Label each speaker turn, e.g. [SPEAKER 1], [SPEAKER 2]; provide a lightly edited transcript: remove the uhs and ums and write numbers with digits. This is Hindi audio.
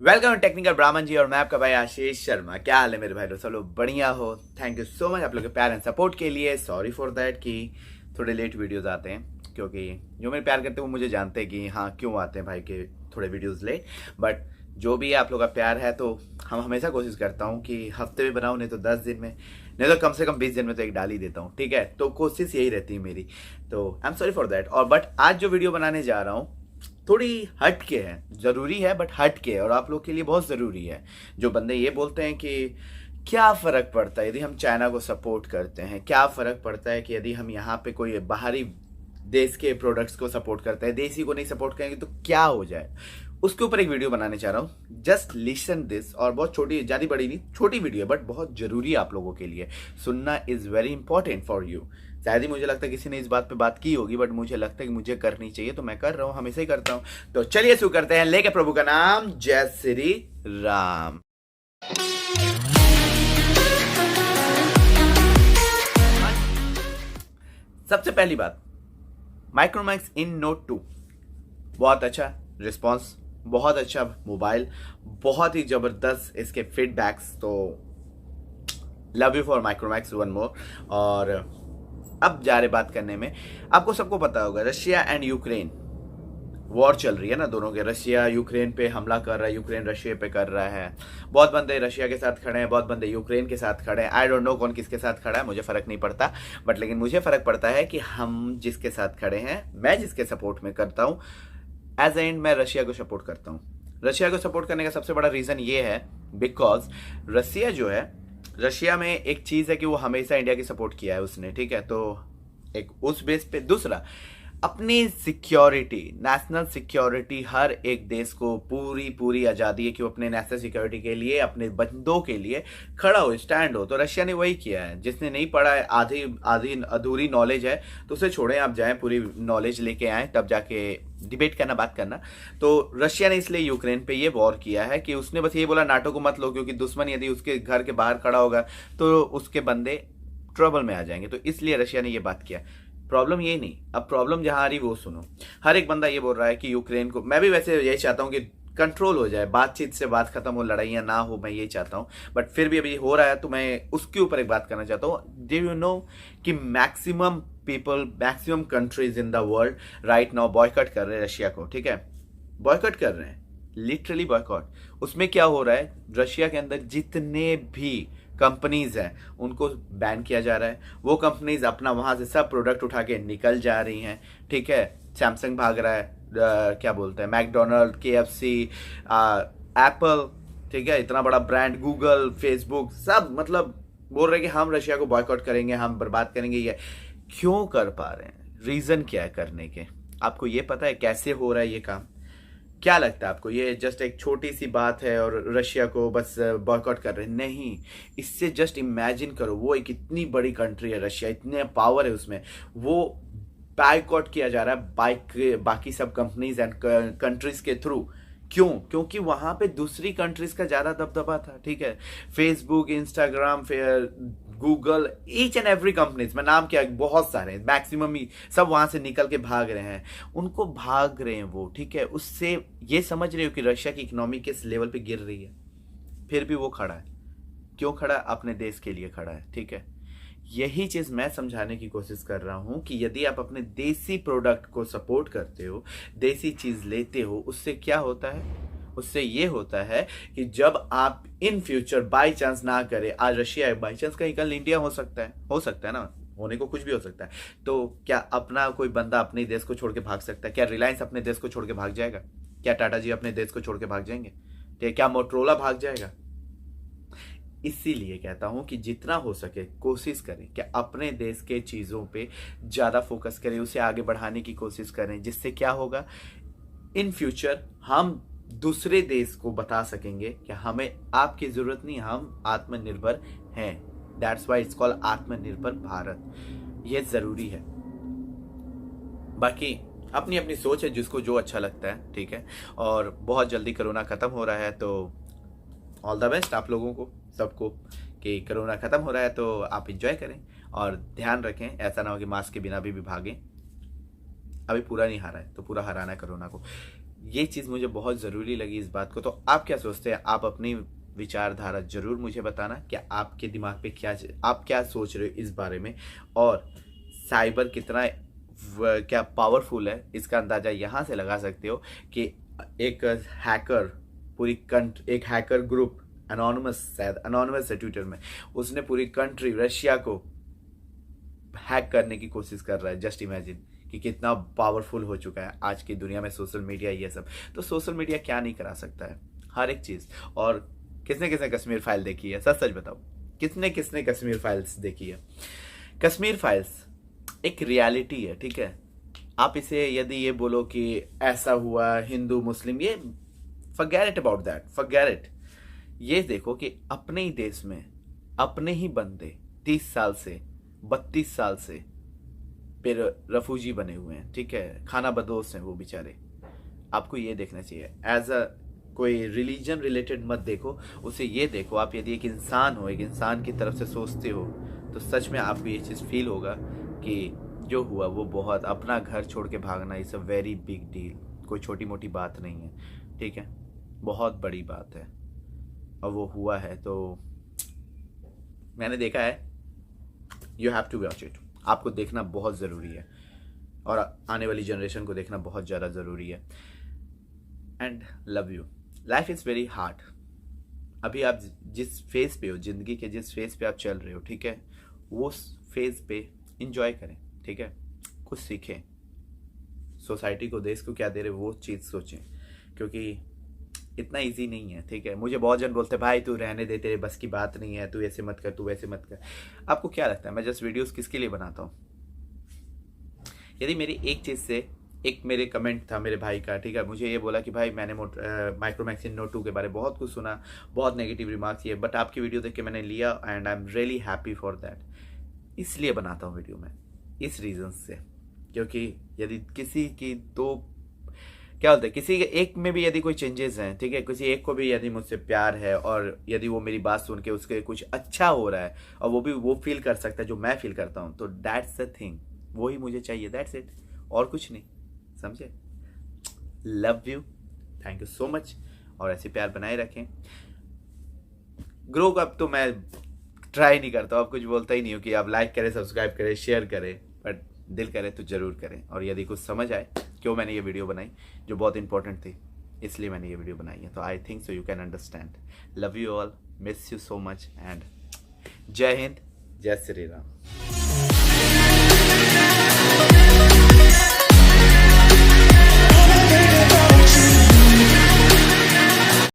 [SPEAKER 1] वेलकम टेक्निकल ब्राह्मण जी और मैं आपका भाई आशीष शर्मा। क्या हाल है मेरे भाई? सब लोग बढ़िया हो? थैंक यू सो मच आप लोग के प्यार एंड सपोर्ट के लिए। सॉरी फॉर दैट कि थोड़े लेट वीडियोस आते हैं, क्योंकि जो मेरे प्यार करते हैं वो मुझे जानते हैं कि हाँ क्यों आते हैं भाई के थोड़े वीडियोस लेट। बट जो भी आप लोग का प्यार है तो हम हमेशा कोशिश करता हूँ कि हफ्ते में बनाऊँ, नहीं तो 10 दिन में, नहीं तो कम से कम 20 दिन में तो एक डाल ही देता हूँ। ठीक है, तो कोशिश यही रहती है मेरी। तो I am sorry for that. और बट आज जो वीडियो बनाने जा रहा हूँ थोड़ी हट के है, जरूरी है बट हट के है, और आप लोग के लिए बहुत जरूरी है। जो बंदे ये बोलते हैं कि क्या फर्क पड़ता है यदि हम चाइना को सपोर्ट करते हैं, क्या फर्क पड़ता है कि यदि हम यहाँ पे कोई बाहरी देश के प्रोडक्ट्स को सपोर्ट करते हैं, देसी को नहीं सपोर्ट करेंगे तो क्या हो जाए, उसके ऊपर एक वीडियो बनाने चाह रहा हूँ। Just listen this. और बहुत छोटी, ज्यादा बड़ी नहीं, छोटी वीडियो है बट बहुत जरूरी है आप लोगों के लिए। सुनना is very important for you. शायद ही मुझे लगता है किसी ने इस बात पे बात की होगी, बट मुझे लगता है कि मुझे करनी चाहिए, तो मैं कर रहा हूँ, हमेशा ही करता हूँ। तो चलिए शुरू करते हैं, लेके प्रभु का नाम, जय श्री राम। सबसे पहली बात, माइक्रोमैक्स इन नोट 2 बहुत अच्छा रिस्पॉन्स, बहुत अच्छा मोबाइल, बहुत ही जबरदस्त इसके फीडबैक्स। तो love you for Micromax one more. और अब जा रहे बात करने में, आपको सबको पता होगा रशिया एंड यूक्रेन वॉर चल रही है ना दोनों के। रशिया यूक्रेन पे हमला कर रहा है, यूक्रेन रशिया पे कर रहा है। बहुत बंदे रशिया के साथ खड़े हैं, बहुत बंदे यूक्रेन के साथ खड़े हैं। आई डोंट नो कौन किसके साथ खड़ा है, मुझे फर्क नहीं पड़ता। बट लेकिन मुझे फर्क पड़ता है कि हम जिसके साथ खड़े हैं, मैं जिसके सपोर्ट में करता हूँ, एज एंड मैं रशिया को सपोर्ट करता हूँ। रशिया को सपोर्ट करने का सबसे बड़ा रीजन ये है बिकॉज रशिया जो है, रशिया में एक चीज है कि वो हमेशा इंडिया की सपोर्ट किया है उसने। ठीक है, तो एक उस बेस पे। दूसरा, अपनी सिक्योरिटी, नेशनल सिक्योरिटी, हर एक देश को पूरी पूरी आज़ादी है कि वो अपने नेशनल सिक्योरिटी के लिए, अपने बंदों के लिए खड़ा हो, स्टैंड हो। तो रशिया ने वही किया है। जिसने नहीं पढ़ा है, आधी आधी अधूरी नॉलेज है, तो उसे छोड़ें, आप जाएं पूरी नॉलेज लेके आए, तब जाके डिबेट करना, बात करना। तो रशिया ने इसलिए यूक्रेन पे ये वॉर किया है कि उसने बस ये बोला नाटो को मत लो, क्योंकि दुश्मन यदि उसके घर के बाहर खड़ा होगा तो उसके बंदे ट्रबल में आ जाएंगे। तो इसलिए रशिया ने ये बात किया। प्रॉब्लम ये नहीं, अब प्रॉब्लम जहां आ रही वो सुनो। हर एक बंदा ये बोल रहा है कि यूक्रेन को, मैं भी वैसे यही चाहता हूं कि कंट्रोल हो जाए, बातचीत से बात खत्म हो, लड़ाइयां ना हो, मैं यही चाहता हूं। बट फिर भी अभी हो रहा है तो मैं उसके ऊपर एक बात करना चाहता हूं। डू यू नो कि maximum people, maximum countries in the world right now boycott कर रहे हैं रशिया को। ठीक है, बॉयकॉट कर रहे हैं, लिटरली बॉयकॉट। उसमें क्या हो रहा है, रशिया के अंदर जितने भी कंपनीज हैं उनको बैन किया जा रहा है। वो कंपनीज अपना वहां से सब प्रोडक्ट उठा के निकल जा रही हैं। ठीक है, सैमसंग भाग रहा है, क्या बोलते हैं, मैकडोनल्ड, KFC, एप्पल, ठीक है, इतना बड़ा ब्रांड, गूगल, फेसबुक, सब मतलब बोल रहे हैं कि हम रशिया को बॉयकॉट करेंगे, हम बर्बाद करेंगे। ये क्यों कर पा रहे हैं? रीजन क्या है करने के? आपको ये पता है कैसे हो रहा है ये काम? क्या लगता है आपको ये जस्ट एक छोटी सी बात है और रशिया को बस बॉयकॉट कर रहे हैं? नहीं, इससे जस्ट इमेजिन करो, वो एक इतनी बड़ी कंट्री है रशिया, इतने पावर है उसमें, वो बायकॉट किया जा रहा है बाकी सब कंपनीज एंड कंट्रीज के थ्रू। क्यों? क्योंकि वहां पे दूसरी कंट्रीज का ज्यादा दबदबा था। ठीक है, Facebook, Instagram, Google, each and every companies, मैं नाम क्या, बहुत सारे, मैक्सिमम ही सब वहां से निकल के भाग रहे हैं, उनको भाग रहे हैं वो। ठीक है, उससे ये समझ रहे हो कि रशिया की इकोनॉमी किस लेवल पे गिर रही है, फिर भी वो खड़ा है। क्यों खड़ा? अपने देश के लिए खड़ा है। ठीक है, यही चीज मैं समझाने की कोशिश कर रहा हूं कि यदि आप अपने देसी प्रोडक्ट को सपोर्ट करते हो, देसी चीज लेते हो, उससे क्या होता है? उससे ये होता है कि जब आप इन फ्यूचर बाई चांस ना करे, आज रशिया है, बाई चांस कहीं कल इंडिया हो सकता है ना, होने को कुछ भी हो सकता है। तो क्या अपना कोई बंदा अपने देश को छोड़ के भाग सकता है? क्या रिलायंस अपने देश को छोड़ के भाग जाएगा? क्या टाटा जी अपने देश को छोड़ के भाग जाएंगे? क्या मोटरोला भाग जाएगा? इसीलिए कहता हूं कि जितना हो सके कोशिश करें कि अपने देश के चीजों पे ज्यादा फोकस करें, उसे आगे बढ़ाने की कोशिश करें, जिससे क्या होगा, इन फ्यूचर हम दूसरे देश को बता सकेंगे कि हमें आपकी जरूरत नहीं, हम आत्मनिर्भर हैं। दैट्स वाई इट्स कॉल्ड आत्मनिर्भर भारत। ये जरूरी है। बाकी अपनी अपनी सोच है, जिसको जो अच्छा लगता है। ठीक है, और बहुत जल्दी कोरोना खत्म हो रहा है, तो ऑल द बेस्ट आप लोगों को, सबको, कि कोरोना खत्म हो रहा है तो आप इंजॉय करें और ध्यान रखें, ऐसा ना हो कि मास्क के बिना भी भागें। अभी पूरा नहीं हारा है तो पूरा हराना है कोरोना को। ये चीज़ मुझे बहुत ज़रूरी लगी इस बात को। तो आप क्या सोचते हैं? आप अपनी विचारधारा ज़रूर मुझे बताना, क्या आपके दिमाग पे आप क्या सोच रहे हो इस बारे में, और साइबर कितना क्या पावरफुल है इसका अंदाज़ा यहाँ से लगा सकते हो कि एक हैकर एक हैकर ग्रुप अनोनिमस है ट्विटर में, उसने पूरी कंट्री रशिया को हैक करने की कोशिश कर रहा है। जस्ट इमेजिन कि कितना पावरफुल हो चुका है आज की दुनिया में सोशल मीडिया, ये सब। तो सोशल मीडिया क्या नहीं करा सकता है, हर एक चीज़। और किसने किसने कश्मीर फाइल देखी है? सच सच बताओ, किसने किसने कश्मीर फाइल्स देखी है? कश्मीर फाइल्स एक रियलिटी है, ठीक है। आप इसे यदि ये बोलो कि ऐसा हुआ हिंदू मुस्लिम, ये forget it about that, forget it. ये देखो कि अपने ही देश में अपने ही बंदे 30 साल से 32 साल से फिर रफूजी बने हुए हैं, ठीक है, खाना बदोश हैं वो बेचारे। आपको ये देखना चाहिए एज अ कोई रिलीजन रिलेटेड मत देखो उसे, ये देखो आप यदि एक इंसान हो, एक इंसान की तरफ से सोचते हो, तो सच में आपको ये चीज़ फील होगा कि जो हुआ वो बहुत, अपना घर छोड़ के भागना is a very big deal, कोई छोटी मोटी बात नहीं है, ठीक है, बहुत बड़ी बात है। और वो हुआ है तो मैंने देखा है, you have to watch it, आपको देखना बहुत ज़रूरी है, और आने वाली जनरेशन को देखना बहुत ज़्यादा ज़रूरी है। And love you. Life is very hard. अभी आप जिस फेज़ पे हो, ज़िंदगी के जिस फेज़ पे आप चल रहे हो, ठीक है, वो फेज़ पे इंजॉय करें, ठीक है, कुछ सीखें, सोसाइटी को, देश को क्या दे रहे वो चीज़ सोचें, क्योंकि इतना इजी नहीं है, ठीक है। मुझे बहुत जन बोलते हैं भाई तू रहने दे, तेरे बस की बात नहीं है, तू ऐसे मत कर, तू वैसे मत कर। आपको क्या लगता है मैं जस्ट वीडियोस किसके लिए बनाता हूँ? यदि मेरी एक चीज़ से, एक मेरे कमेंट था मेरे भाई का, ठीक है, मुझे ये बोला कि भाई मैंने माइक्रोमैक्स इन नोट 2 के बारे में बहुत कुछ सुना, बहुत नेगेटिव रिमार्क्स किए, बट आपकी वीडियो देख के मैंने लिया and I am really happy for that. इसलिए बनाता हूँ वीडियो में, इस रीज़न से, क्योंकि यदि किसी की दो क्या होता है, किसी के एक में भी यदि कोई चेंजेस हैं, ठीक है, किसी एक को भी यदि मुझसे प्यार है और यदि वो मेरी बात सुन के उसके कुछ अच्छा हो रहा है और वो फील कर सकता है जो मैं फील करता हूँ, तो दैट्स द थिंग, वही मुझे चाहिए, दैट्स इट, और कुछ नहीं, समझे? Love you, thank you so much, और ऐसे प्यार बनाए रखें। ग्रो अप तो मैं ट्राई नहीं करता हूँ, अब कुछ बोलता ही नहीं हूँ कि आप लाइक करें, सब्सक्राइब करें, शेयर करें, बट दिल करे तो ज़रूर करें। और यदि कुछ समझ आए क्यों मैंने ये वीडियो बनाई, जो बहुत इंपॉर्टेंट थी, इसलिए मैंने ये वीडियो बनाई है, तो I think so you can understand. Love you all, miss you so much, and जय हिंद, जय श्री राम।